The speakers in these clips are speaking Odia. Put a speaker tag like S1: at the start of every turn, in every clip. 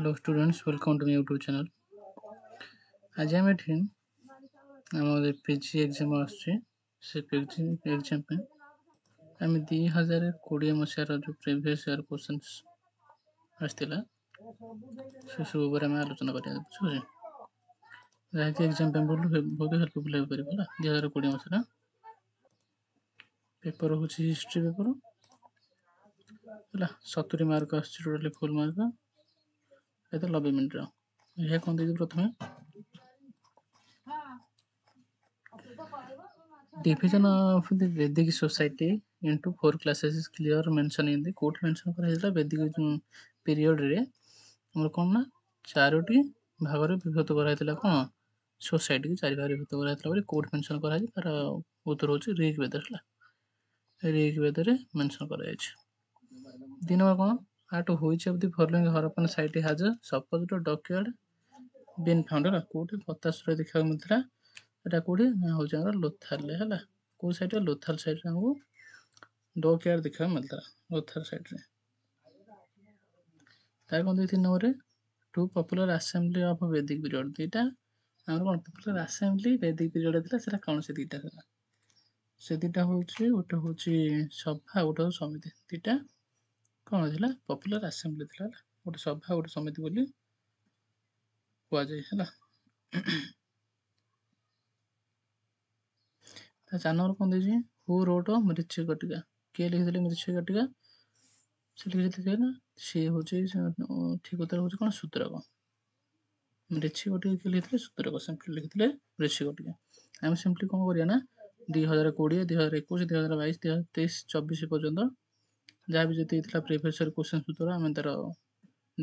S1: Hello students, welcome to my YouTube channel. आज हम एठी हमर पीजी एग्जाम आछे से पीजी एग्जाम पे हम 2020 मसियार जो प्रीवियस ईयर क्वेश्चंस आस्तिला से सब ऊपर हम आलोचना करिया बुझे जाके एग्जाम पे बहुत हेल्पफुल हो परिबला 2020 मसियार पेपर होची हिस्ट्री पेपर हला 70 मार्क आछे टोटली फुल मार्क एतो 90 मिनिट रो ये कोन देजी प्रथमे Division of the Vedic society into 4 classes is clear mentioned in the quote mention କରାଯାଇଥିଲା Vedic period ରେ ଆମର କଣ ନା ଚାରୋଟି ଭାଗରେ ବିଭକ୍ତ କରାଯାଇଥିଲା କଣ सोसाइटी की चारि भागରେ ବିଭକ୍ତ କରାଯାଇଥିଲା ବୋଲି କୋଡ୍ ମେନସନ କରାଯାଇଛି ତାର ଉତ୍ତର ହେଉଛି ऋग वेद ହେଲା ऋग वेदରେ ମେନସନ କରାଯାଇଛି ଦି ନମ୍ବର କଣ at which of the following Harappan site has a supposed dockyard been found ହେଲା କୋଉଠି ପତାଶ୍ରୟ ଦେଖିବାକୁ ମିଳିଥିଲା এটা କୋଉଠି ନା ହଉଛି ଆମର ଲୋଥାଲରେ ହେଲା କୋଉ ସାଇଡରେ ଲୋଥାଲ ସାଇଡରେ ଆମକୁ ଡକ୍ ୟାର୍ଡ ଦେଖିବାକୁ ମିଳିଥିଲା ଲୋଥାଲ ସାଇଡରେ ତାର କଣ ଦୁଇ 3 ନମ୍ବରରେ two popular assembly of Vedic period ଦିଟା ଆମର କଣ ପପୁଲାର ଆସେମ୍ବଲି ବେଦିକ ପିରିୟଡ ଥିଲା ସେଟା କଣ ସେ ଦିଟା ଥିଲା ସେ ଦିଟା ହଉଛି ଗୋଟେ ହଉଛି ସଭା ଗୋଟେ ହଉଛି ସମିତି ଦିଟା କଣ ଥିଲା ପପୁଲାର ଆସେମ୍ବଲି ଥିଲା ହେଲା ଗୋଟେ ସଭା ଗୋଟେ ସମିତି ବୋଲି କୁହାଯାଏ ହେଲା ତା 4 ନମ୍ବର କଣ ଦେଇଛି ହୁ ରୋଟ ମୃଚ୍ଛକଟିକା କିଏ ଲେଖିଥିଲେ ମୃଚ୍ଛକଟିକା ସେ ଲେଖିଥିଲେ ନା ସେ ହଉଛି ଠିକ ଉତ୍ତର ହଉଛି କଣ ସୂତ୍ରକ ମୃଚ୍ଛକଟିକା କିଏ ଲେଖିଥିଲେ ସୂତ୍ରକ ସିମ୍ପଲି ଲେଖିଥିଲେ ମୃଚ୍ଛକଟିକା ଆମେ ସିମ୍ପଲି କଣ କରିବା ନା 2020 2021 2022 2023 24 ପର୍ଯ୍ୟନ୍ତ ଯାହା ବି ଯେତିକି ଥିଲା ପ୍ରିଭିୟସ୍ ଇୟର କ୍ୱେଶ୍ଚନ ସୂତ୍ର ଆମେ ତାର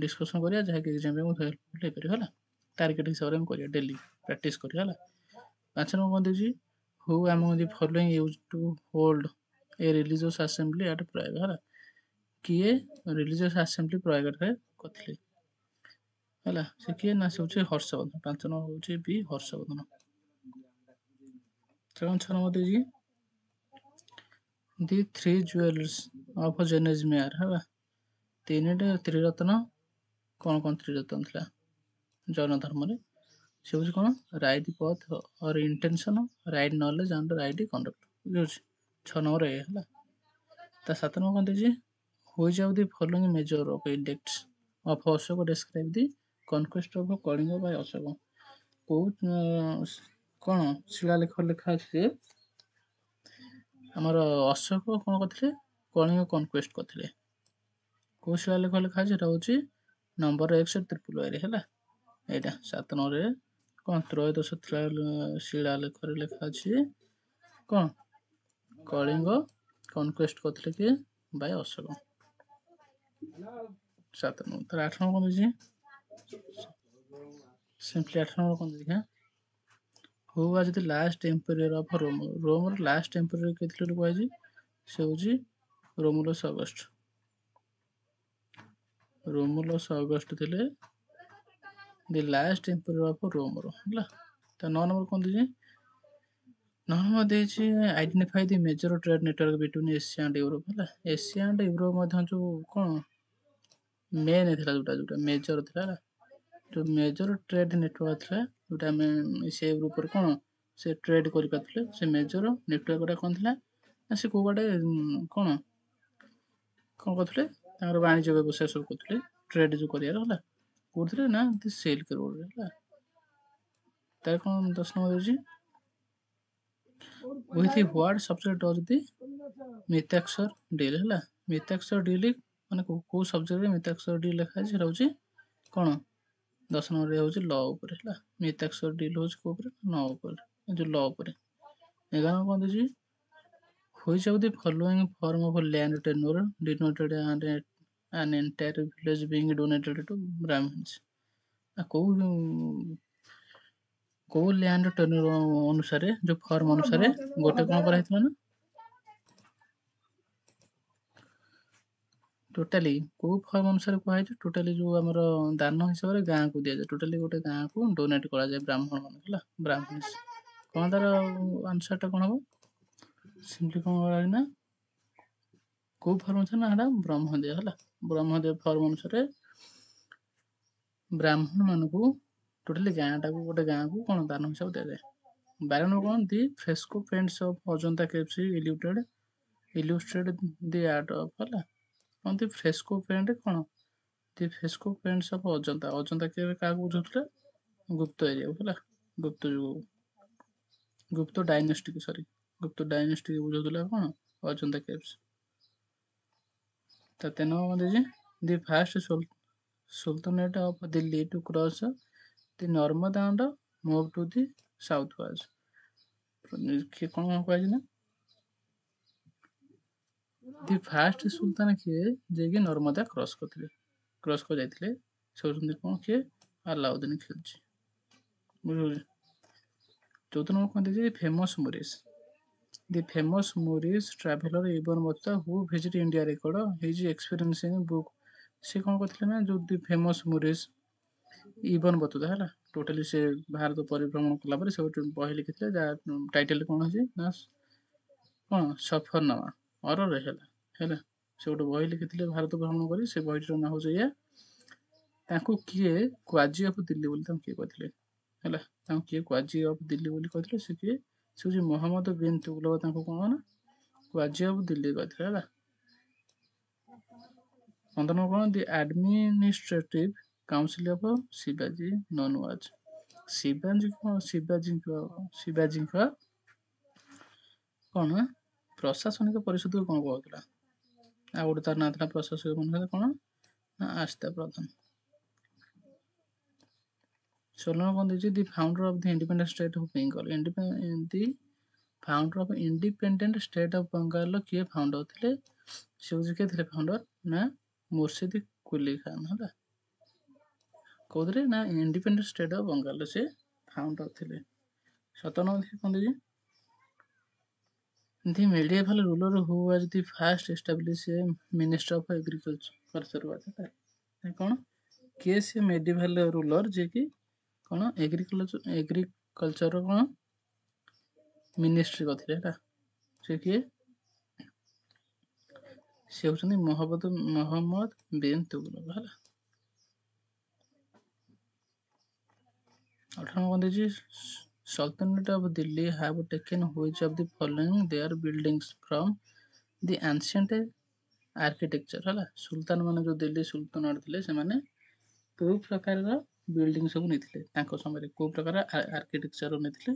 S1: ଡିସ୍କସନ କରିବା ଯାହାକି ଏକ୍ଜାମ ପାଇଁ ହେଲ୍ପଫୁଲ ହେଇପାରିବ ହେଲା ଟାର୍ଗେଟ ହିସାବରେ ଆମେ କରିବା ଡେଲି ପ୍ରାକ୍ଟିସ କରିବା ହେଲା 5 ନମ୍ବର କଣ ଦେଇଛି who among the following used to hold a religious assembly at Prague ହେଲା କିଏ religious assembly ପ୍ରୟାଗରେ କରିଥିଲେ ହେଲା ସେ କିଏ ନା ସେ ହଉଛି ହର୍ଷବର୍ଦ୍ଧନ 5 ନମ୍ବର ହଉଛି ବି ହର୍ଷବର୍ଦ୍ଧନ 6 ନମ୍ବର ଦେଇଛି the three jewels of Janes Meyer ହେଲା ତିନିଟା ତ୍ରିରତ୍ନ କଣ କଣ ତ୍ରିରତ୍ନ ଥିଲା ଜୈନ ଧର୍ମରେ ସେ ହଉଛି କଣ ରାଇଟ୍ ପଥ or intention right knowledge and right conduct ବୁଝିପାରୁଛି 6 ନମ୍ବର ଏ ହେଲା ତା 7 ନମ୍ବର କଣ ଦେଇଛି which of the following major of index of Ashoka describe the conquest of Kalinga by Ashoka କୋଉ କଣ ଶିଳାଲେଖ ଲେଖା ଅଛି ଯେ ଆମର ଅଶୋକ କଣ କରିଥିଲେ କଳିଙ୍ଗ କନକ୍ୱେଷ୍ଟ କରିଥିଲେ କୋଉ ଶିଳାଲେଖ ଲେଖା ଅଛି ଏଟା ହଉଛି ନମ୍ବର x ତ୍ରିପୁଲ ରେ ହେଲା ଏଇଟା 7 ନମ୍ବରରେ କଣ ତ୍ରୟୋଦଶ ଶିଳାଲେଖରେ ଲେଖା ଅଛି କଣ କଳିଙ୍ଗ କନକ୍ୱେଷ୍ଟ କରିଥିଲେ କିଏ ବାଇ ଅଶୋକ 7 ନମ୍ବର ତାର 8 ନମ୍ବର କଣ ଦେଇଛି ସିମ୍ପଲି 8 ନମ୍ବର କଣ ଦେଇଛି who was the last emperor of Rome ରୋମର ଲାଷ୍ଟ ଏମ୍ପେରିୟର କିଏ ଥିଲେ ବୋଲି କୁହାଯାଇଛି ସେ ହଉଛି ରୋମୁଲସ ଅଗଷ୍ଟ ଥିଲେ ଦି ଲାଷ୍ଟ ଏମ୍ପେରିୟର ଅଫ ରୋମର ହେଲା ତା 9 ନମ୍ବର କଣ ଦେଇଛି 9 ନମ୍ବର ଦେଇଛି identify the major trade network between Asia and Europe ହେଲା ଏସିଆ ଆଣ୍ଡ ୟୁରୋପ ମଧ୍ୟ ଯୋଉ କଣ ମେନ୍ ଥିଲା ଯୋଉଟା ମେଜର ଥିଲା ହେଲା ଯୋଉ ମେଜର ଟ୍ରେଡ୍ ନେଟୱାର୍କ ଥିଲା ଯୋଉଟା ଆମେ ସେ ଗ୍ରୁପରେ କଣ ସେ ଟ୍ରେଡ୍ କରିପାରୁଥିଲେ ସେ ମେଜର ନେଟୱାର୍କ ଗୁଡା କଣ ଥିଲା ନା ସେ କୋଉ ବାଟେ କଣ କରୁଥିଲେ ତାଙ୍କର ବାଣିଜ୍ୟ ବ୍ୟବସାୟ ସବୁ କରୁଥିଲେ ଟ୍ରେଡ୍ ଯୋଉ କରିବାର ହେଲା କୋଉଥିରେ ନା ସିଲ୍କ ରୋଡରେ ହେଲା ତାର କଣ 10 ନମ୍ବର ଦେଇଛି with what subject does the Mitakshara deal ହେଲା ମିତାକ୍ଷର ଡିଲ୍ ମାନେ କୋଉ ସବଜେକ୍ଟରେ ମିତାକ୍ଷର ଡିଲ୍ ଲେଖା ଅଛି ସେଟା ହଉଛି କଣ 10 ନମ୍ବରରେ ହଉଛି ଲ ଉପରେ ହେଲା ମିତାକ୍ଷର ଡିଲ୍ ହଉଛି କୋଉ ଉପରେ ଲ ଉପରେ ଯୋଉ ଲ ଉପରେ 11 କଣ ଦେଇଛି which of the following form of land tenure denoted an entire village being donated to Brahmins କୋଉ ଲ୍ୟାଣ୍ଡ ଟେନ୍ୟୁର ଅନୁସାରେ ଯୋଉ ଫର୍ମ ଅନୁସାରେ ଗୋଟେ କଣ କରାହେଇଥିଲା ନା ଟୋଟାଲି କୋଉ ଫର୍ମ ଅନୁସାରେ କୁହାଯାଇଛି ଟୋଟାଲି ଯୋଉ ଆମର ଦାନ ହିସାବରେ ଗାଁକୁ ଦିଆଯାଏ ଟୋଟାଲି ଗୋଟେ ଗାଁକୁ ଡୋନେଟ୍ କରାଯାଏ ବ୍ରାହ୍ମଣ ମାନଙ୍କୁ ହେଲା ବ୍ରାହ୍ମଣ କଣ ତାର ଆନ୍ସର ଟା କଣ ହବ ସିମ୍ପଲି କଣ କରାଯାଏ ନା କୋଉ ଫର୍ମ ଅନୁସାରେ ନା ଏଟା ବ୍ରହ୍ମଦେବ ହେଲା ବ୍ରହ୍ମଦେବ ଫର୍ମ ଅନୁସାରେ ବ୍ରାହ୍ମଣ ମାନଙ୍କୁ ଟୋଟାଲି ଗାଁଟାକୁ ଗୋଟେ ଗାଁକୁ କ'ଣ ଦାନ ହିସାବ ଦିଆଯାଏ। 12 କ'ଣ the fresco paints of Ajanta caves illustrate the art of ହେଲା କ'ଣ ଦି ଫ୍ରେସ୍କୋ ପେଣ୍ଟ କ'ଣ the fresco paints of Ajanta. Ajanta କେବେ କାହାକୁ ବୁଝାଉଥିଲା? ଗୁପ୍ତ ଏରିଆକୁ ହେଲା, ଗୁପ୍ତ ଯୁଗକୁ, ଗୁପ୍ତ ଡାଇନେଷ୍ଟିକ୍ ବୁଝାଉଥିଲା କ'ଣ ଅଜନ୍ତା କେଭ୍ସ। ତା 3 କ'ଣ ଦେଇଛି the first sultanate of Delhi to cross the Narmada and move to the southward. କିଏ କ'ଣ କୁହାଯାଇଛି ନା ଦି ଫାର୍ଷ୍ଟ ସୁଲତାନ କିଏ ଯିଏକି ନର୍ମଦା କ୍ରସ୍ କରି ଯାଇଥିଲେ ସେ ହେଉଛନ୍ତି କ'ଣ କିଏ ଆଲାଉଦ୍ଦିନ ଖିଲଜି। ବୁଝିପାରୁଛି। 14 ନମ୍ବର କ'ଣ ଦେଇଛି famous Moorish. The famous Moorish traveller Ibn Battuta who visit India record his experience in book. ସେ କ'ଣ କରିଥିଲେ ନା ଯେଉଁ ଦି ଫେମସ୍ ମୁରିସ୍ ଇବନ ବତୁତା ହେଲା ଟୋଟାଲି ସେ ଭାରତ ପରିଭ୍ରମଣ କଲା ପରେ ସେ ଗୋଟେ ବହି ଲିଖିଥିଲେ ଯାହା ଟାଇଟେଲ କ'ଣ ଅଛି ନା କ'ଣ ସଫରନାମା ଅରରେ ହେଲା ସେ ଗୋଟେ ବହି ଲିଖିଥିଲେ ଭାରତ ଭ୍ରମଣ କରି। ସେ ବହିଟିର ନାଁ ହେଉଛି ଏଇଆ। ତାଙ୍କୁ କିଏ କ୍ୱାଜି ଅଫ୍ ଦିଲ୍ଲୀ ବୋଲି ତାଙ୍କୁ କିଏ କହିଥିଲେ ହେଲା ତାଙ୍କୁ କିଏ କ୍ୱାଜି ଅଫ୍ ଦିଲ୍ଲୀ ବୋଲି କହିଥିଲେ ସେ କିଏ ସେ ହେଉଛି ମହମ୍ମଦ ବିନ୍ ତୁଗଲକ ତାଙ୍କୁ କ'ଣ ନା କ୍ୱାଜି ଅଫ୍ ଦିଲ୍ଲୀ କହିଥିଲେ ହେଲା। 15 କ'ଣ ଦି ଆଡମିନିଷ୍ଟ୍ରେଟିଭ କାଉନସିଲ୍ ଅଫ୍ ଶିବାଜୀ ନନ୍ ୱାଜ। ଶିବାଜୀଙ୍କ କ'ଣ ପ୍ରଶାସନିକ ପରିଷଦକୁ କ'ଣ କହୁଥିଲା ଆଉ ଗୋଟେ ତାର ନାଁ ଥିଲା ପ୍ରଶାସନିକ ପରିଷଦ କ'ଣ ନା ଆସ୍ଥା ପ୍ରଧାନ। 16 କ'ଣ ଦେଇଛି the founder of the independent state of Bengal. The founder of independent state of ବେଙ୍ଗଲର କିଏ ଫାଉଣ୍ଡର ଥିଲେ? ସେ ହେଉଛି କିଏ ଥିଲେ ଫାଉଣ୍ଡର ନା ମୁର୍ସିଦ କୁଲି ଖାନ ହେଲା। କହୁଥିଲେ ନା ଇଣ୍ଡିପେଣ୍ଡେଣ୍ଟ ଷ୍ଟେଟ୍ ଅଫ୍ ବେଙ୍ଗଲର ସେ ଫାଉଣ୍ଡର ଥିଲେ। 17 କ'ଣ ଦେଇଛି ଦି medieval ruler who was the first established minister of agriculture was କ'ଣ କିଏ ସେ medieval ruler ଯିଏକି କ'ଣ ଏଗ୍ରିକଲଚର କ'ଣ ମିନିଷ୍ଟ୍ରି କରିଥିଲେ ହେଲା ସେ କିଏ ସେ ହେଉଛନ୍ତି ମହମ୍ମଦ ବିନ୍ ତୁଗଲକ ହେଲା। 18 କ'ଣ ଦେଇଛି Sultanate of Delhi have taken which of the following their buildings from the ancient architecture ହେଲା। ସୁଲତାନ ମାନେ ଯେଉଁ ଦିଲ୍ଲୀ ସୁଲତାନାଟ ଥିଲେ ସେମାନେ କେଉଁ ପ୍ରକାରର ବିଲ୍ଡିଂ ସବୁ ନେଇଥିଲେ ତାଙ୍କ ସମୟରେ କେଉଁ ପ୍ରକାର ଆର୍କିଟେକ୍ଚର ନେଇଥିଲେ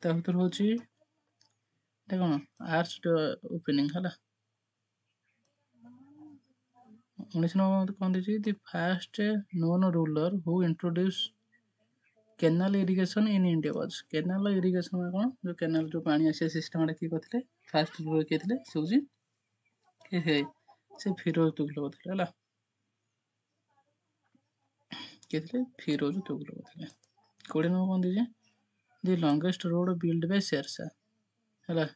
S1: ତା ଭିତରେ ହେଉଛି ଏଇଟା କ'ଣ ଆର୍ଚ ଓପେନିଂ ହେଲା। 19 ନମ୍ବର କ'ଣ ଦେଇଛି the first known ruler who introduce canal irrigation in India was. Canal irrigation କ'ଣ ଯେଉଁ କେନାଲ ଯେଉଁ ପାଣି ଆସିବା ସିଷ୍ଟମଟା କିଏ କରିଥିଲେ ଫାର୍ଷ୍ଟ ରୁଲର କିଏ ଥିଲେ ସେ ହେଉଛି କିଏ ସେ ଫିରୋଜ ତୁଗଲକ ଥିଲେ ହେଲା। କିଏ ଥିଲେ ଫିରୋଜ ତୁଗଲକ ଥିଲେ। 20 ନମ୍ବର କ'ଣ ଦେଇଛି the longest road build by Sher Shah ହେଲା।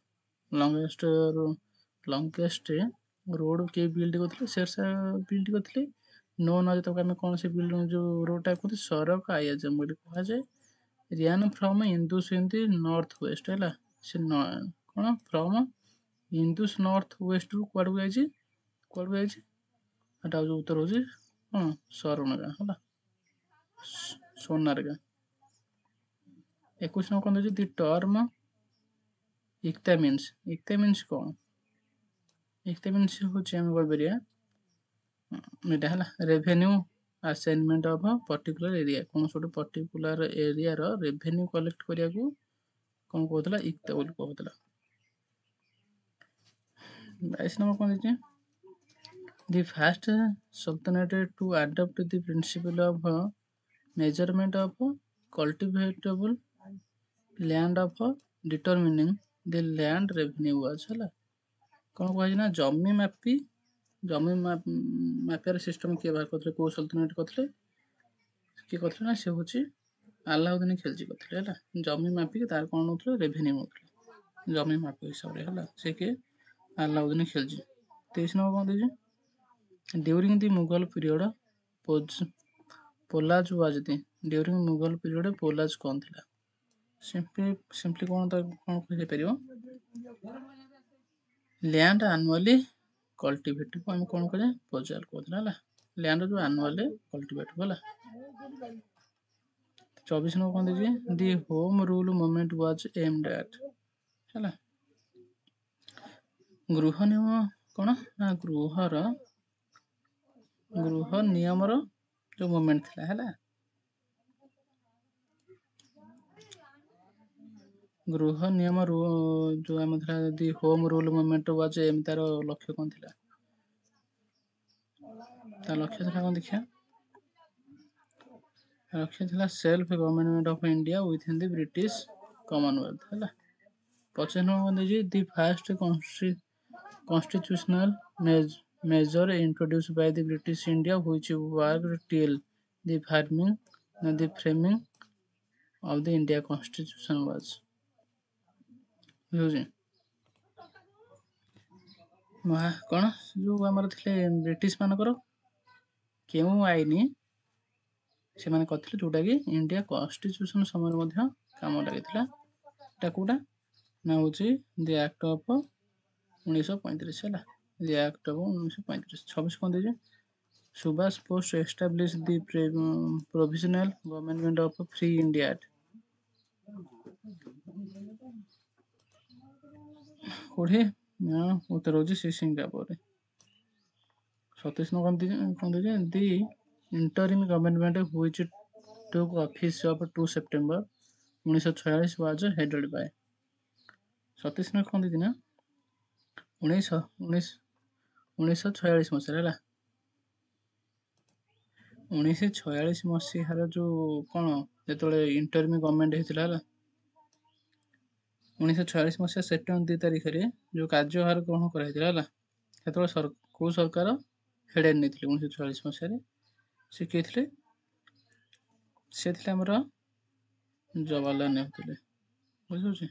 S1: ଲଙ୍ଗେଷ୍ଟ ରୋଡ କିଏ ବିଲ୍ଡ କରିଥିଲେ ଶେରଶାହ ବିଲ୍ଡ କରିଥିଲେ। ନୋନ୍ ଅଛି ତାକୁ ଆମେ କ'ଣ ସେ ବିଲ୍ଡ ଯେଉଁ ରୋଡଟା କୁହନ୍ତି ସରକ ଆୟାଜମ ବୋଲି କୁହାଯାଏ। ରିଆନ୍ from Indus in the north west ହେଲା ସେ କ'ଣ ଫ୍ରମ୍ ଇନ୍ଦୁସ ନର୍ଥ ୱେଷ୍ଟରୁ କୁଆଡ଼କୁ ଯାଇଛି ଏଟା ହେଉଛି ଉତ୍ତର ହେଉଛି କ'ଣ ସରଣଗାଁ ହେଲା ସୋନାରଗାଁ। 21 ନମ୍ବର କ'ଣ ଦେଇଛି ଦି ଟର୍ମ ଇକ୍ତା ମିନ୍ସ କ'ଣ ଇକ୍ତା ମିନ୍ସ ହେଉଛି ଆମେ କହିପାରିବା ଏଇଟା ହେଲା revenue assignment of particular area କୌଣସି ଗୋଟେ ପର୍ଟିକୁଲାର ଏରିଆର ରେଭେନ୍ୟୁ କଲେକ୍ଟ କରିବାକୁ କ'ଣ କହୁଥିଲା ଇକ୍ତା ବୋଲି କହୁଥିଲା। 22 ନମ୍ବର କ'ଣ ଦେଇଛି the first sultanate to adopt the principle of measurement of cultivatable land of determining the land revenue was ହେଲା। କ'ଣ କୁହାଯାଇଛି ନା ଜମି ମାପିବାର ସିଷ୍ଟମ କିଏ ବାହାର କରିଥିଲେ କେଉଁ ସୁଲତାନେଟ୍ କରିଥିଲେ କିଏ କରିଥିଲେ ନା ସେ ହେଉଛି ଆଲାଉଦ୍ଦିନ ଖିଲଜି କରିଥିଲେ ହେଲା। ଜମି ମାପିକି ତାର କ'ଣ ନେଉଥିଲେ ରେଭେନ୍ୟୁ ନେଉଥିଲେ ଜମି ମାପ ହିସାବରେ ହେଲା ସେ କିଏ ଆଲାଉଦ୍ଦିନ ଖିଲଜି। 23 ନମ୍ବର କ'ଣ ଦେଇଛି during the Mughal period polaj was the during Mughal period polaj କ'ଣ ଥିଲା ସିମ୍ପଲି କ'ଣ ତାକୁ କ'ଣ କହିପାରିବ ଲ୍ୟାଣ୍ଡ ଆନୁଆଲି କଲ୍ଟିଭେଟକୁ ଆମେ କ'ଣ କରିବା ପୋଜାଲ କହୁଥିଲା ହେଲା। ଲ୍ୟାଣ୍ଡ ଯେଉଁ ଆନୁଆଲି କଲ୍ଟିଭେଟ୍ ହେଲା। 24 ନମ୍ବର କ'ଣ ଦେଇଛି the home rule movement was aimed at ହେଲା। ଗୃହ ନିୟମ କ'ଣ ନା ଗୃହ ନିୟମର ଯେଉଁ ମୁଭମେଣ୍ଟ ଥିଲା ହେଲା। ଗୃହ ନିୟମ ଯେଉଁ ଆମର ଥିଲା the home rule movement was aim ତାର ଲକ୍ଷ୍ୟ କ'ଣ ଥିଲା? ତା ଲକ୍ଷ୍ୟ ଥିଲା କ'ଣ ଦେଖିବା। ଲକ୍ଷ୍ୟ ଥିଲା self government of India within the British Commonwealth ହେଲା। 25 ନମ୍ବର ଦେଇଛି ଦି first constitutional measure introduced by the British India which worked till the framing of the India Constitution was ବୁଝୁଛି କ'ଣ ଯେଉଁ ଆମର ଥିଲେ ବ୍ରିଟିଶ ମାନଙ୍କର କେଉଁ ଆଇନ ସେମାନେ କରିଥିଲେ ଯେଉଁଟାକି ଇଣ୍ଡିଆ କନଷ୍ଟିଚ୍ୟୁସନ ସମୟରେ ମଧ୍ୟ କାମ ଲାଗିଥିଲା। ଏଟା କୋଉଟା ନା ହେଉଛି ଦି ଆକ୍ଟ ଅଫ୍ 1935 ହେଲା। ଦି ଆକ୍ଟ ଅଫ୍ 1935। 26 କ'ଣ ଦେଇଛି Subhash Bose establish the provisional government of free India act କୋଉଠି ନା ଉତ୍ତର ହେଉଛି ସେ ସିଙ୍ଗାପୁରରେ। 27 କ'ଣ ଦେଇଛି ଦି interim government which took office of 2 September 1946 was headed by 27 କ'ଣ ଦେଇଛି ନା 1946 ମସିହାରେ ହେଲା। 1946 ମସିହାର ଯେଉଁ କ'ଣ ଯେତେବେଳେ ଇଣ୍ଟରିମ୍ ଗଭର୍ଣ୍ଣମେଣ୍ଟ ହେଇଥିଲା ହେଲା। 1946 ମସିହା ସେପ୍ଟେମ୍ବର 2 ତାରିଖରେ ଯେଉଁ କାର୍ଯ୍ୟଭାର ଗ୍ରହଣ କରାଯାଇଥିଲା ହେଲା। ସେତେବେଳେ କେଉଁ ସରକାର ହେଡ଼୍ ନେଇଥିଲେ 1946 ମସିହାରେ ସେ କିଏ ଥିଲେ? ସେ ଥିଲେ ଆମର ଜବାହରଲାଲ ନେହେରୁ ଥିଲେ। ବୁଝିପାରୁଛି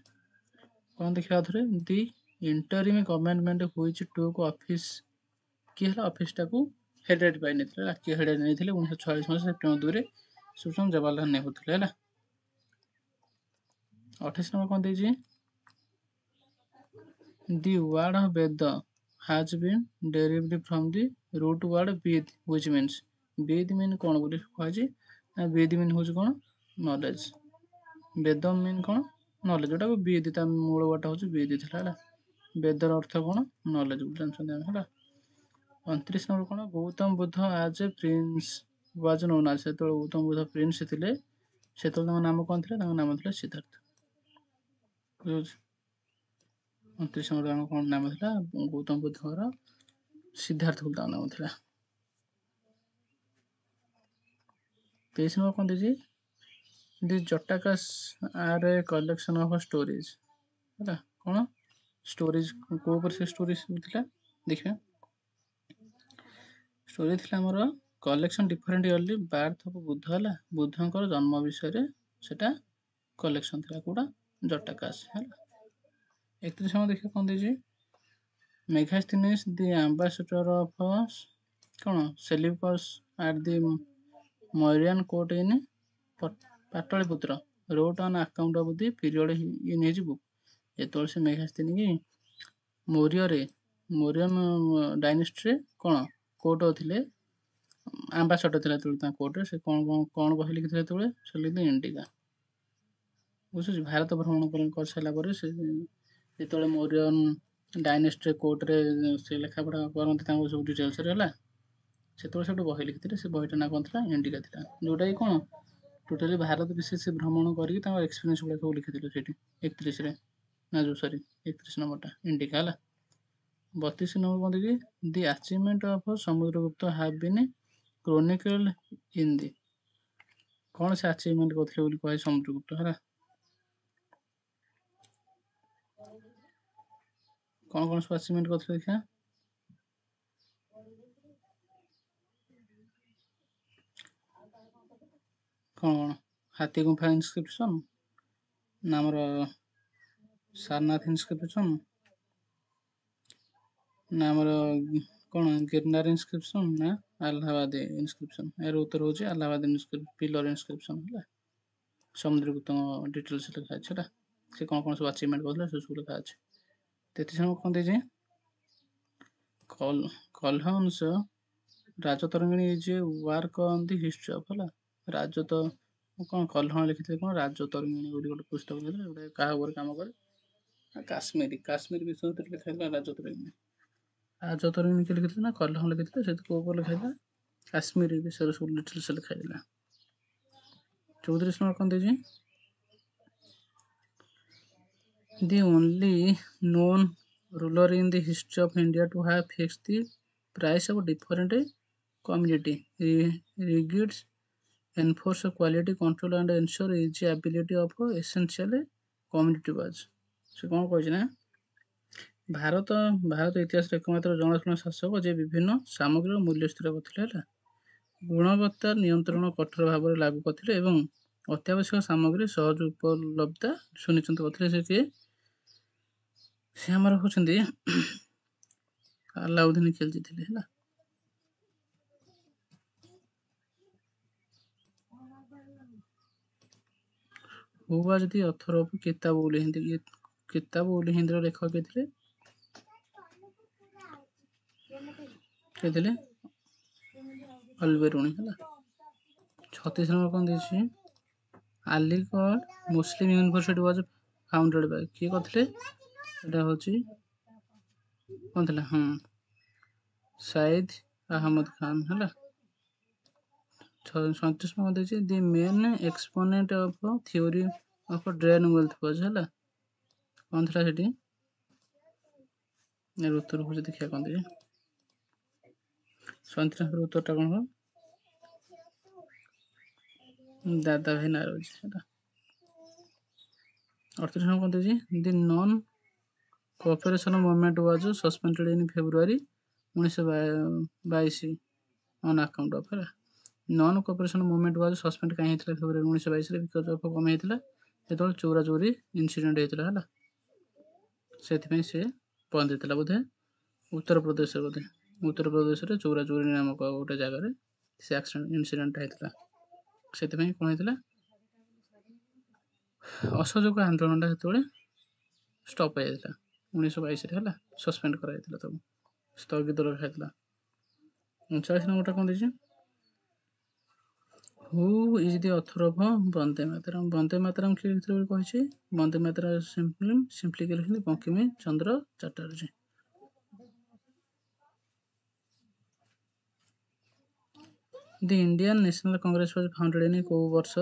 S1: କ'ଣ ଦେଖିବା ଥରେ ଦି ଇଣ୍ଟରିମ୍ ଗଭର୍ଣ୍ଣମେଣ୍ଟ ହୁଇଚ୍ ଟୁକ୍ ଅଫିସ୍ କିଏ ହେଲା ଅଫିସଟାକୁ ହେଡ଼େଡ୍ ବାଇ ନେଇଥିଲେ। କିଏ ହେଡ଼େଡ୍ ନେଇଥିଲେ 1946 ମସିହା ସେପ୍ଟେମ୍ବର 2ରେ ସୁଚନା ଜବାହରଲାଲ ନେହେରୁ ଥିଲେ ହେଲା। 28 ନମ୍ବର କ'ଣ ଦେଇଛି the word of Veda has been derived from the root word Ved which means Ved mean କ'ଣ ବୋଲି କୁହାଯାଇଛି ନା Ved mean ହେଉଛି କ'ଣ ନଲେଜ। ବେଦ mean କ'ଣ ନଲେଜ ଯୋଉଟାକୁ Ved ତା ମୂଳ ୱାର୍ଡଟା ହେଉଛି Ved ଥିଲା ହେଲା। ବେଦର ଅର୍ଥ କ'ଣ ନଲେଜ ବୋଲି ଜାଣିଛନ୍ତି ଆମେ ହେଲା। 29 ନମ୍ବର କ'ଣ ଗୌତମ ବୁଦ୍ଧ ଆଜ୍ ଏ ପ୍ରିନ୍ସ ୱାଜ୍ ନୋନ୍ ଆଜ୍ ସେତେବେଳେ ଗୌତମ ବୁଦ୍ଧ ପ୍ରିନ୍ସ ଥିଲେ ସେତେବେଳେ ତାଙ୍କ ନାମ କ'ଣ ଥିଲା ତାଙ୍କ ନାମ ଥିଲା ସିଦ୍ଧାର୍ଥ। 29 ନମ୍ବର ତାଙ୍କ କ'ଣ ନାମ ଥିଲା ଗୌତମ ବୁଦ୍ଧଙ୍କର ସିଦ୍ଧାର୍ଥ ବୋଲି ତାଙ୍କ ନାମ ଥିଲା। 23 ନମ୍ବର କ'ଣ ଦେଇଛି ଦି ଜଟାକାସ୍ ଆର୍ ଏ କଲେକ୍ସନ ଅଫ୍ ଷ୍ଟୋରିଜ ହେଲା। କ'ଣ ଷ୍ଟୋରିଜ କୋଉ ଉପରେ ସେ ଷ୍ଟୋରିଜ ଥିଲା ଦେଖିବା। ଷ୍ଟୋରି ଥିଲା ଆମର collection different yearly birth of Buddha ହେଲା। ବୁଦ୍ଧଙ୍କର ଜନ୍ମ ବିଷୟରେ ସେଟା କଲେକ୍ସନ ଥିଲା କୋଉଟା ଜଟାକାସ୍ ହେଲା। 31 ନମ୍ବର ଦେଖିବା କ'ଣ ଦେଇଛି ମେଘାସ୍ଥିନିସ୍ ଦି ଆମ୍ବାସେଡର ଅଫ୍ କ'ଣ Seleucus at the Mauryan court in Pataliputra wrote an account of the period in his book. ଯେତେବେଳେ ସେ ମେଘାସ୍ଥିନୀ ମୌରିୟନ୍ ଡାଇନେଷ୍ଟିରେ କ'ଣ କୋର୍ଟ ଥିଲେ ଆମ୍ବାସେଡର ଥିଲା ଯେତେବେଳେ ତାଙ୍କ କୋର୍ଟରେ ସେ କ'ଣ ବହି ଲେଖିଥିଲେ ଯେତେବେଳେ ସେ ଲେଖିଥିଲେ ଇଣ୍ଡିକା। ବୁଝୁଛି ଭାରତ ଭ୍ରମଣ କରିସାରିଲା ପରେ ସେ ଯେତେବେଳେ ମୌରିୟନ୍ ଡାଇନେଷ୍ଟିରେ କୋର୍ଟରେ ସେ ଲେଖାପଢ଼ା କରନ୍ତି ତାଙ୍କ ସବୁ ଡିଟେଲ୍ସରେ ହେଲା ସେତେବେଳେ ସେ ଗୋଟେ ବହି ଲେଖିଥିଲେ। ସେ ବହିଟା ନାଁ କ'ଣ ଥିଲା ଇଣ୍ଡିକା ଥିଲା। ଯେଉଁଟାକି କ'ଣ ଟୋଟାଲି ଭାରତ ବିଷୟରେ ସେ ଭ୍ରମଣ କରିକି ତାଙ୍କ ଏକ୍ସପିରିଏନ୍ସ ଗୁଡ଼ା ସବୁ ଲେଖିଥିଲେ ସେଇଠି 31ରେ ନା ଯେଉଁ ସରି 31 ନମ୍ବରଟା ଇଣ୍ଡିକା ହେଲା। 32 ନମ୍ବର କ'ଣ ଦେଇଛି the achievement of Samudragupta have been chronicled in the କ'ଣ ସେ ଆଚିଭମେଣ୍ଟ କରିଥିଲେ ବୋଲି କୁହାଯାଏ ସମୁଦ୍ରଗୁପ୍ତ ହେଲା। କ'ଣ ସବୁ ଆଚିଭମେଣ୍ଟ କରିଥିଲେ ଦେଖିବା। କ'ଣ ହାତୀ ଗୁମ୍ଫା ଇନସ୍କ୍ରିପସନ୍ ନା ଆମର ସାରନାଥ ଇନସ୍କ୍ରିପସନ୍ ନା ଆମର କ'ଣ ଗିର୍ନାର ଇନସ୍କ୍ରିପସନ୍ ନା ଆହ୍ଲାବାଦ ଇନସ୍କ୍ରିପସନ୍। ଏହାର ଉତ୍ତର ହେଉଛି ଆହ୍ଲାବାଦ ପିଲର ଇନସ୍କ୍ରିପସନ୍ ହେଲା। ସମୁଦ୍ରଗୁପ୍ତଙ୍କ ଡିଟେଲ୍ସ ଲେଖା ଅଛି ହେଲା। ସେ କ'ଣ ସବୁ ଆଚିଭମେଣ୍ଟ କରିଥିଲେ ସେ ସବୁ ଲେଖା ଅଛି। 33 ନମ୍ବର କ'ଣ ଦେଇଛି Kalhana Rajatarangini is a work on the history of ହେଲା ରାଜତ କ'ଣ କଲ୍ହଣ ଲେଖିଥିଲେ କ'ଣ ରାଜତରଙ୍ଗିଣୀ ବୋଲି ଗୋଟେ ପୁସ୍ତକ ଲେଖିଥିଲେ ଗୋଟେ କାହା ଉପରେ କାମ କରେ କାଶ୍ମୀର ବିଷୟ ଉପରେ ଲେଖା ହେଇଥିଲା ରାଜତରଙ୍ଗିଣୀ କିଏ ଲେଖିଥିଲେ ନା କଲ୍ହଣ ଲେଖିଥିଲେ ସେ କୋଉ ଉପରେ ଲେଖା ହେଇଥିଲା କାଶ୍ମୀର ବିଷୟରେ ସବୁ ଡିଟେଲ୍ସ ଲେଖା ହେଇଥିଲା। 34 ନମ୍ବର କ'ଣ ଦେଇଛି the only known ruler in the history of India to have fixed the price of different commodity regids enforce quality control and ensure easy ability of essential commodity was ସେ କ'ଣ କହିଛି ନା ଭାରତ ଇତିହାସରେ ଏକମାତ୍ର ଜଣାଶୁଣା ଶାସକ ଯେ ବିଭିନ୍ନ ସାମଗ୍ରୀର ମୂଲ୍ୟ ସ୍ଥିର କରିଥିଲେ ହେଲା ଗୁଣବତ୍ତା ନିୟନ୍ତ୍ରଣ କଠୋର ଭାବରେ ଲାଗୁ କରିଥିଲେ ଏବଂ ଅତ୍ୟାବଶ୍ୟକ ସାମଗ୍ରୀ ସହଜ ଉପଲବ୍ଧତା ସୁନିଶ୍ଚିତ କରିଥିଲେ ସେ କିଏ ସେ ଆମର ହେଉଛନ୍ତି ଆଲାଉଦ୍ଦିନ ଖିଲଜି ଥିଲେ ହେଲା। Who was the author of Kitab ul Hind Kitab ul ହିନ୍ଦର ଲେଖକ କିଏ ଥିଲେ ଅଲବେରୁଣି ହେଲା। 36 ନମ୍ବର କ'ଣ ଦେଇଛି Aligarh Muslim University was founded by କିଏ କରିଥିଲେ ଏଇଟା ହେଉଛି କ'ଣ ଥିଲା ସାଇଦ ଆହମଦ ଖାନ ହେଲା। 37 ନମ୍ବର ଦେଇଛି the main exponent of theory of drain wealth was ହେଲା କ'ଣ ଥିଲା ସେଠି ଉତ୍ତର ହେଉଛି ଦେଖିବା କ'ଣ ଦେଇଛି 37 ନମ୍ବର ଉତ୍ତରଟା କ'ଣ ହେବ ଦାଦା ଭାଇ ନାରୋଜି ହେଲା। 38 ନମ୍ବର କ'ଣ ଦେଇଛି the non cooperation movement was suspended in February 1922 on account of ହେଲା non cooperation movement was suspend କାହିଁ ହେଇଥିଲା ଫେବୃଆରୀ 1922 ବିକଜ ଅଫ୍ କ'ଣ ହେଇଥିଲା ଯେତେବେଳେ ଚୋରା ଚୋରି ଇନସିଡେଣ୍ଟ ହେଇଥିଲା ହେଲା ସେଥିପାଇଁ ସେ ବନ୍ଦ ହେଇଥିଲା ବୋଧେ ଉତ୍ତରପ୍ରଦେଶରେ ଚୋରା ଚୋରି ନାମକ ଗୋଟେ ଜାଗାରେ ସେ ଇନସିଡେଣ୍ଟଟା ହେଇଥିଲା ସେଥିପାଇଁ କ'ଣ ହେଇଥିଲା ଅସହଯୋଗ ଆନ୍ଦୋଳନଟା ସେତେବେଳେ ଷ୍ଟପ୍ ହେଇଯାଇଥିଲା 1922 ହେଲା ସସ୍ପେଣ୍ଡ କରାଯାଇଥିଲା ତାକୁ ସ୍ଥଗିତ ରଖାଯାଇଥିଲା। 39 ନମ୍ବରଟା କ'ଣ ଦେଇଛି who is the author of Vande Mataram କିଏ ଲେଖିଥିଲେ ବୋଲି କହିଛି ବନ୍ଦେ ମାତରମ୍ ସିମ୍ପଲି କିଏ ଲେଖିଥିଲେ Bankim Chandra Chatterjee. The Indian National Congress was founded in କୋଉ ବର୍ଷ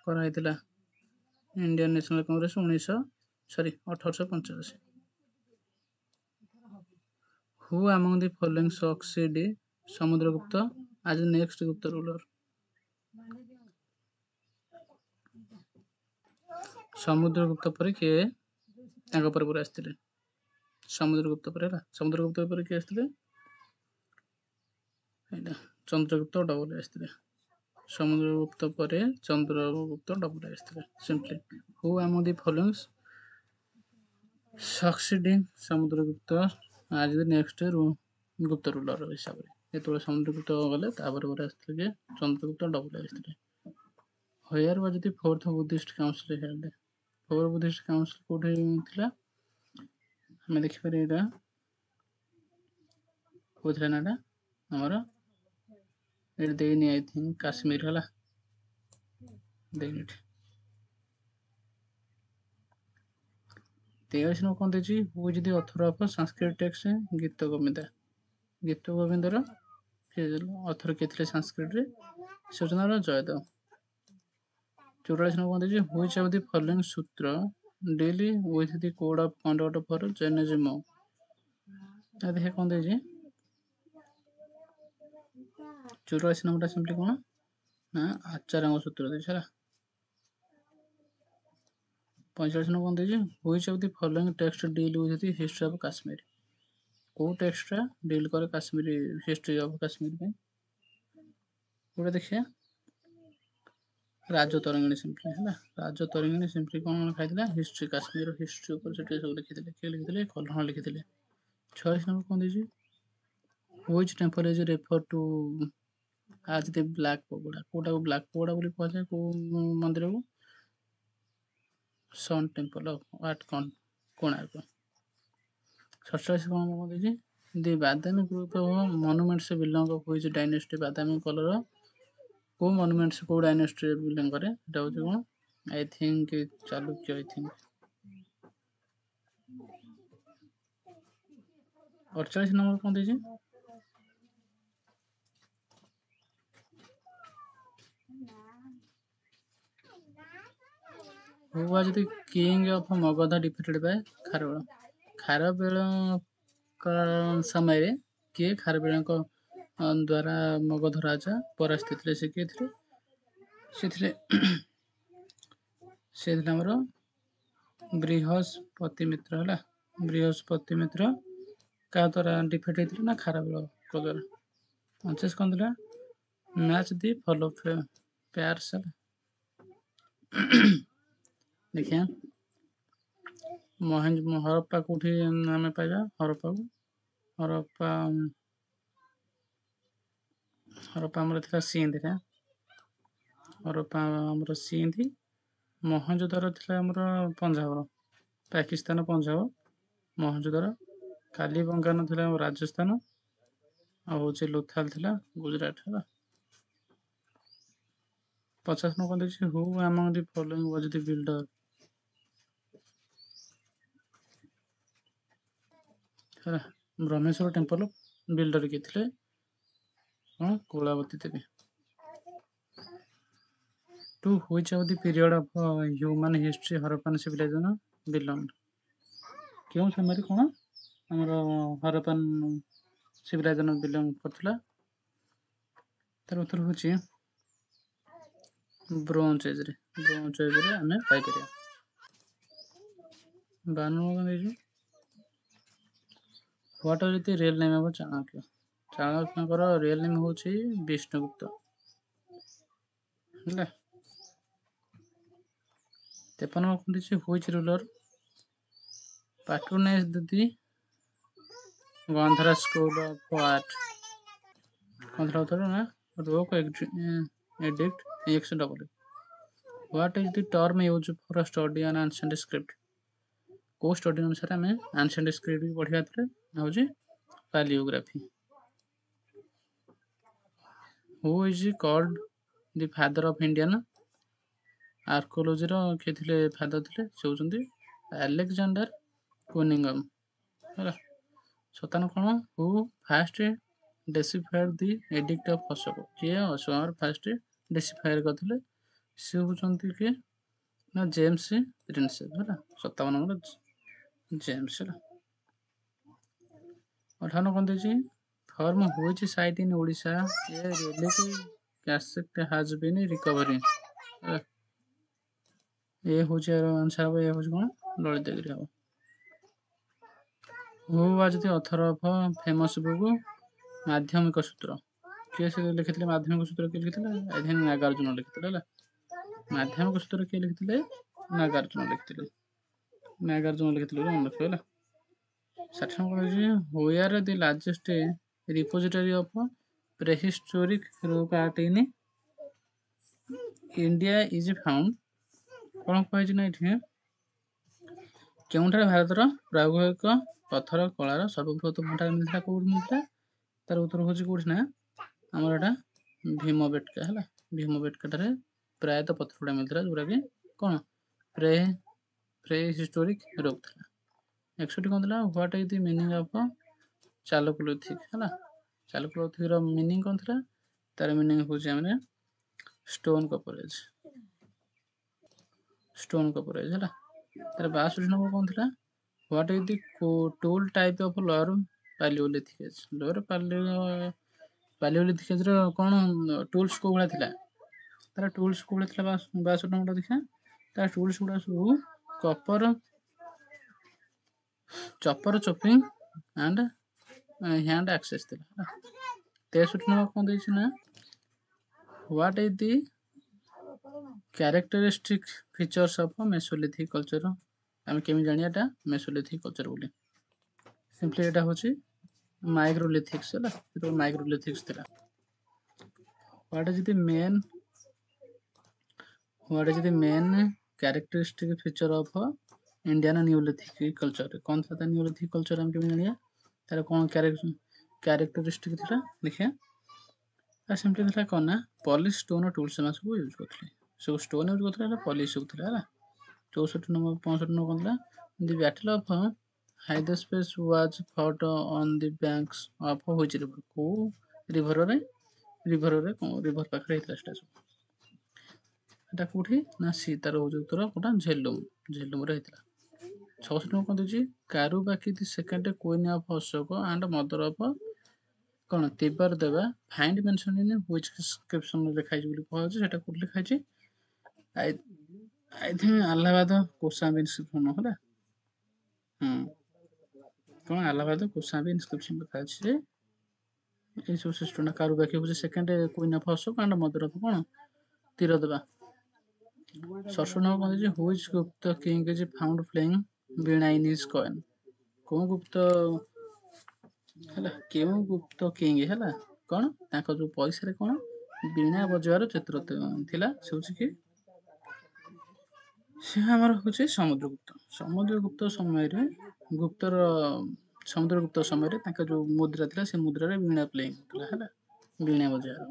S1: କରାଯାଇଥିଲା Indian National Congress 1885। Who among the following succeed Samudragupta as next Gupta ruler Samudragupta ପରେ କିଏ ତାଙ୍କ ପରେ ଆସିଥିଲେ ସମୁଦ୍ରଗୁପ୍ତ ପରେ ହେଲା ସମୁଦ୍ରଗୁପ୍ତ ପରେ କିଏ ଆସିଥିଲେ ଏଇଟା ଚନ୍ଦ୍ରଗୁପ୍ତ ଡବଲ ଆସିଥିଲେ ସମୁଦ୍ରଗୁପ୍ତ ପରେ ଚନ୍ଦ୍ରଗୁପ୍ତ ଡବଲ ଆସିଥିଲେ simply who among the following succeeding Samudragupta as the next Gupta ruler ହିସାବରେ ଯେତେବେଳେ ସମୁଦ୍ରଗୁପ୍ତ ଗଲେ ତାପରେ ଆସିଥିଲେ ଯେ ଚନ୍ଦ୍ରଗୁପ୍ତ ଡବଲ ଆସିଥିଲେ। Where was the fourth Buddhist council held fourth Buddhist council କୋଉଠି ଥିଲା ଆମେ ଦେଖିପାରିବା ଏଇଟା କୋଉଥିଲା ନା ଏଟା ଆମର ଏଠି ଦେଇନି ଆଇ ଥିଙ୍କ କାଶ୍ମୀର ହେଲା ଦେଇନି ଏଠି 23 ନମ୍ବର କ'ଣ ଦେଇଛି who is the author of Sanskrit text ଗୀତ ଗୋବିନ୍ଦର ଅଥର କିଏ ଥିଲେ ସଂସ୍କୃତରେ ସେ ହେଉଛନ୍ତି ଆମର ଜୟଦେବ। 44 ନମ୍ବର କ'ଣ ଦେଇଛି which of the following sutra deal with the code of conduct for Jainism ଦେଖିବା କ'ଣ ଦେଇଛି 84 ନମ୍ବରଟା ସିମ୍ପଲି କ'ଣ ନା ଆଚାର୍ୟଙ୍କ ସୂତ୍ର ଦେଇଛି ହେଲା। 45 ନମ୍ବର କ'ଣ ଦେଇଛି which of the following text deal with the history of Kashmir କୋଉ ଟେକ୍ସଟଟା ଡିଲ୍ କରେ କାଶ୍ମୀର ହିଷ୍ଟ୍ରି ଅଫ୍ କାଶ୍ମୀର ପାଇଁ ଗୋଟେ ଦେଖିବା ରାଜତରଙ୍ଗିଣୀ ସିମ୍ପଲି ହେଲା ରାଜତରଙ୍ଗିଣୀ ସିମ୍ପଲି କ'ଣ ଲେଖାହେଇଥିଲା ହିଷ୍ଟ୍ରି କାଶ୍ମୀର ହିଷ୍ଟ୍ରି ଉପରେ ସେଠି ସବୁ ଲେଖିଥିଲେ କିଏ ଲେଖିଥିଲେ କଲ୍ହଣ ଲେଖିଥିଲେ। 46 ନମ୍ବର କ'ଣ ଦେଇଛି which temple is refer to as the black pagoda କୋଉଟାକୁ ବ୍ଲାକ୍ ପଗୋଡା ବୋଲି କୁହାଯାଏ କୋଉ ମନ୍ଦିରକୁ sun temple of at Konark. 47 କ'ଣ ଦେଇଛି the Badami group of monuments belong of which dynasty Badami କଲର କୋଉ ମनुମେଣ୍ଟସ୍ କୋଉ ଡାଇନେଷ୍ଟି ବିଲଙ୍ଗ କରେ ସେଟା ହଉଛି କଣ I think Chalukya I think 48 number କଣ ଦେଇଛି who was the king of Magadha defeated by Kharabela ଖାରବେଳଙ୍କ ସମୟରେ କିଏ ଖାରବେଳଙ୍କ ଦ୍ୱାରା ମଗଧ ରାଜା ପରାସ୍ତ ଥିଲେ ସେ କିଏ ଥିଲେ ସେ ଥିଲେ ଆମର ବୃହସ୍ପତି ମିତ୍ର ହେଲା ବୃହସ୍ପତି ମିତ୍ର କାହା ଦ୍ୱାରା ଡିଫିଟ୍ ହେଇଥିଲେ ନା ଖାରବେଳଙ୍କ ଦ୍ୱାରା 49 କଣ ଥିଲା ମ୍ୟାଚ୍ ଦି ଫଲୋ ପେୟାର୍ସ ହେଲା ଦେଖିବା ହରପ୍ପା କୋଉଠି ଆମେ ପାଇବା ହରପ୍ପା ଆମର ଥିଲା ସିନ୍ଧରେ ହରପ୍ପା ଆମର ସିନ୍ଧି ମହେଞ୍ଜୋଦାରୋ ଥିଲା ଆମର ପଞ୍ଜାବର ପାକିସ୍ତାନ ପଞ୍ଜାବ ମହେଞ୍ଜୋଦାରୋ କାଲିବଙ୍ଗାନ ଥିଲା ରାଜସ୍ଥାନ ଆଉ ହଉଛି ଲୋଥାଲ ଥିଲା ଗୁଜୁରାଟ ହେଲା 50 ନମ୍ବର କଣ ଦେଇଛି who among the following was the builder ହେଲା ବ୍ରହ୍ମେଶ୍ୱର ଟେମ୍ପଲ ବିଲ୍ଡର କିଏ ଥିଲେ କଣ କୁଳାବତୀ ଦେବୀ to which of the period of human history Harappan civilization belonged କେଉଁ ସମୟରେ କଣ ଆମର ହରପ୍ପାନ ସିଭିଲାଇଜେସନ ବିଲଙ୍ଗ କରୁଥିଲା ତାର ଉତ୍ତର ହେଉଛି ବ୍ରୋଞ୍ଜ ଏଜରେ ଆମେ ପାଇପାରିବା 52 ନମ୍ବର ଦେଇଛୁ What is the real name of Chanakya ଚାଣକ୍ୟଙ୍କର ରିଏଲ ନେମ୍ ହେଉଛି ବିଷ୍ଣୁଗୁପ୍ତ ହେଲା 53 ନମ୍ବର କଣ ଦେଇଛି which ruler patronized the Gandhara School of Art କଣ ଥିଲା ଉତ୍ତର ନା Rock Edict XW What is the term used for study on ancient script କୋଉ ଷ୍ଟଡି ଅନୁସାରେ ଆମେ ancient script ପଢିବା ଥିଲେ ହେଉଛି ପାଲିଓଗ୍ରାଫି Who is called the father of Indian ଆର୍କୋଲୋଜିର କିଏ ଥିଲେ ଫାଦର ଥିଲେ ସେ ହେଉଛନ୍ତି ଆଲେକ୍ଜାଣ୍ଡାର କୁନିଙ୍ଗମ୍ ହେଲା 57 କଣ who first deciphered the edict of Ashoka କିଏ ଅଶୋକଙ୍କର ଫାଷ୍ଟ ଡେସିଫାଏଡ୍ କରିଥିଲେ ସେ ହେଉଛନ୍ତି କିଏ ନା ଜେମ୍ସ ପ୍ରିନ୍ସେପ ହେଲା 57 ନମ୍ବର ଜେମ୍ସ ହେଲା 58 କଣ ଦେଇଛି from which site in Odisha a relic casket has been recovering A ହେଉଛି ଆନ୍ସର ହେବ ଏ ହେଉଛି କଣ ଲଳିତଗିରି ହେବ who was the author of famous book Madhyamika Sutra କିଏ ସେ ଲେଖିଥିଲେ ମାଧ୍ୟମିକ ସୂତ୍ର କିଏ ଲେଖିଥିଲେ ଆଇ ନାଗାର୍ଜୁନ ଲେଖିଥିଲେ ହେଲା ମାଧ୍ୟମିକ ସୂତ୍ର କିଏ ଲେଖିଥିଲେ ନାଗାର୍ଜୁନ ଲେଖିଥିଲେ ମନେ ରଖିବ ହେଲା 60 ନମ୍ବର ହେଉଛି where the largest repository of ପ୍ରେହିଷ୍ଟୋରିକ୍ ରୋକ୍ ଆର୍ଟ ଇନ୍ ଇଣ୍ଡିଆ ଇଜ୍ ଫାଉଣ୍ଡ କଣ କୁହାଯାଇଛି ନା ଏଠି କେଉଁଠାରେ ଭାରତର ପ୍ରାଗୈତିକ ପଥର କଳାର ସର୍ବବୃହତ ଭଣ୍ଡାର ମିଳିଥିଲା କୋଉଠି ମିଳିଥିଲା ତାର ଉତ୍ତର ହେଉଛି କୋଉଠି ନା ଆମର ଏଟା ଭୀମବେଟକା ହେଲା ଭୀମବେଟକାଠାରେ ପ୍ରାୟତଃ ପଥର ଗୁଡ଼ା ମିଳିଥିଲା ଯୋଉଟାକି କଣ ପ୍ରେହିଷ୍ଟୋରିକ୍ ରୋକ୍ ଥିଲା 61 କଣ ଥିଲା what is the meaning of chalcolithic ହେଲା ଚାଲୁକ୍ୟଲିଥିକର ମିନିଂ କଣ ଥିଲା ତାର ମିନିଂ ହେଉଛି ଆମର ଷ୍ଟୋନ କପରେଜ ହେଲା ତାର 62 ନମ୍ବର କଣ ଥିଲା what is the tool type of lower palaeolithic age lower palaeolithic ଏଜର କଣ ଟୁଲ୍ସ କୋଉ ଭଳିଆ ଥିଲା ତାର ଟୁଲ୍ସ କୋଉ ଭଳିଆ ଥିଲା 62 ନମ୍ବର ଦେଖିବା ତାର ଟୁଲ୍ସ ଗୁଡ଼ା ସବୁ chopper chopping and hand axes ଥିଲା 63 ନମ୍ବର କଣ ଦେଇଛି ନା what is the characteristic features of mesolithic culture ଆମେ କେମିତି ଜାଣିବା ଏଟା ମେସୋଲିଥିକ କଲଚର ବୋଲି ସିମ୍ପଲି ଏଟା ହେଉଛି ମାଇକ୍ରୋଲିଥିକ୍ସ ହେଲା ଯେତେବେଳେ ମାଇକ୍ରୋଲିଥିକ୍ସ ଥିଲା what is the main characteristic feature of Indian neolithic culture କଣ ଥିଲା ତା ନିଓଲିଥିକ କଲଚର ଆମେ କେମିତି ଜାଣିବା ତାର କ'ଣ କ୍ୟାରେକ୍ଟରିଷ୍ଟିକ୍ ଥିଲା ଦେଖିବା। ତା ସିମ୍ପଲି ଥିଲା କ'ଣ ନା ପଲିସ୍ ଷ୍ଟୋନ୍ ଟୁଲ୍ସ ସେମାନେ ସବୁ ୟୁଜ୍ କରୁଥିଲେ। ସବୁ ଷ୍ଟୋନ୍ ୟୁଜ୍ କରୁଥିଲେ, ହେଲା ପଲିସ୍ ସବୁ ଥିଲା ହେଲା। 64 ନମ୍ବର 65 ନମ୍ବର କ'ଣ ଥିଲା? The battle of Hydaspes was fought on the banks of which river. କୋଉ ରିଭରରେ ରିଭର ପାଖରେ ହେଇଥିଲା ସେଟା ସବୁ। ଏଟା କୋଉଠି ନା ସି ତାର ହଉଛି ଉତ୍ତର କୋଉଟା ଝେଲୁମରେ ହେଇଥିଲା। 66 ନମ୍ବର କ'ଣ ଦେଇଛି? Karuvaki the second queen of Ashoka and mother of କ'ଣ ତିବାର ଦେବା find mention in which inscription ଲେଖା ହେଇଛି ବୋଲି କୁହାଯାଉଛି। ସେଟା କୋଉଠି ଲେଖା ହେଇଛି? I think Allahabad Kosambi inscription ହେଲା। କ'ଣ ଆହ୍ଲାବାଦ କୋଶାମ୍ବୀ ଇନସ୍କ୍ରିପସନ୍ ଲେଖା ଅଛି ଯେ ଏଇସବୁ ସିଷ୍ଟମ୍ଟା କାରୁବାକି ହଉଛି second queen of Ashoka and mother of କ'ଣ ତୀର ଦେବା। 67 ନମ୍ବର କ'ଣ ଦେଇଛି? Which Gupta king is found playing veena in his coin. କେଉଁ ଗୁପ୍ତ ହେଲା କେଉଁ ଗୁପ୍ତ କିଙ୍ଗ ହେଲା କ'ଣ ତାଙ୍କ ଯୋଉ ପଇସାରେ କ'ଣ ବୀଣା ବଜେଇବାର ଚିତ୍ର ଥିଲା ସେ ହଉଛି କି ସେ ଆମର ହଉଛି ସମୁଦ୍ରଗୁପ୍ତ। ସମୁଦ୍ରଗୁପ୍ତ ସମୟରେ ତାଙ୍କ ଯୋଉ ମୁଦ୍ରା ଥିଲା ସେ ମୁଦ୍ରାରେ ବୀଣା ପ୍ଲେଇଂ ହଉଥିଲା ହେଲା ବୀଣା ବଜେଇବାର।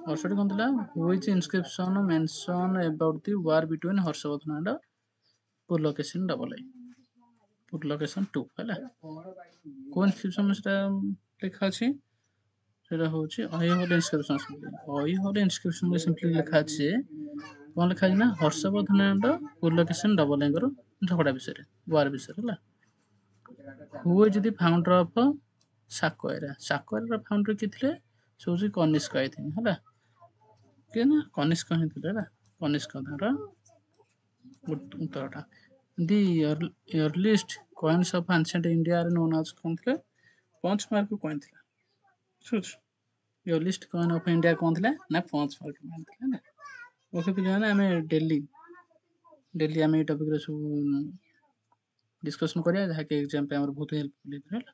S1: 68 କ'ଣ ଥିଲା? Which inscription mention about the war between Harshavardhana and Pulakeshin double I. Pulakeshin 2 ହେଲା। କୋଉ ଇନସ୍କ୍ରିପସନ୍ ସେଟା ଲେଖା ଅଛି? ସେଟା ହଉଛି ଅହିହୋଲ ଇନସ୍କ୍ରିପସନ୍। ଅହିହୋଲ ଇନସ୍କ୍ରିପସନ୍ ସିମ୍ପଲି ଲେଖା ଅଛି ଯେ କ'ଣ ଲେଖା ଅଛି ନା ହର୍ଷବର୍ଦ୍ଧନ ଆଣ୍ଡ ପୁଲକେଶିନ ଡବଲ ଆଇଙ୍କର ଝଗଡ଼ା ବିଷୟରେ ୱାର୍ ବିଷୟରେ ହେଲା। Who is the founder of Saka era. ସାକଏରାର ଫାଉଣ୍ଡର କିଏ ଥିଲେ? ସେ ହଉଛି କନିଷ୍କ ଆଇ ଥିଙ୍କ୍ ହେଲା। କିଏ ନା କନିଷ୍କ ହିଁ ଥିଲେ ହେଲା। କନିଷ୍କ ତାଙ୍କର ଉତ୍ତରଟା। ଦି earliest coins of ancient India are known as କ'ଣ ଥିଲେ? ପଞ୍ଚ ମାର୍କ କଏନ୍ ଥିଲା। earliest coin of India କ'ଣ ଥିଲା ନା ପଞ୍ଚ ମାର୍କ କଏନ୍ ଥିଲା ନା। ଓକେ ପିଲାମାନେ ଆମେ ଡେଲି ଆମେ ଏଇ ଟପିକରେ ସବୁ ଡିସ୍କସନ୍ କରିବା ଯାହାକି ଏକ୍ଜାମ୍ ପାଇଁ ଆମର ବହୁତ ହେଲ୍ପଫୁଲ୍ ହେଇଥିଲା ହେଲା।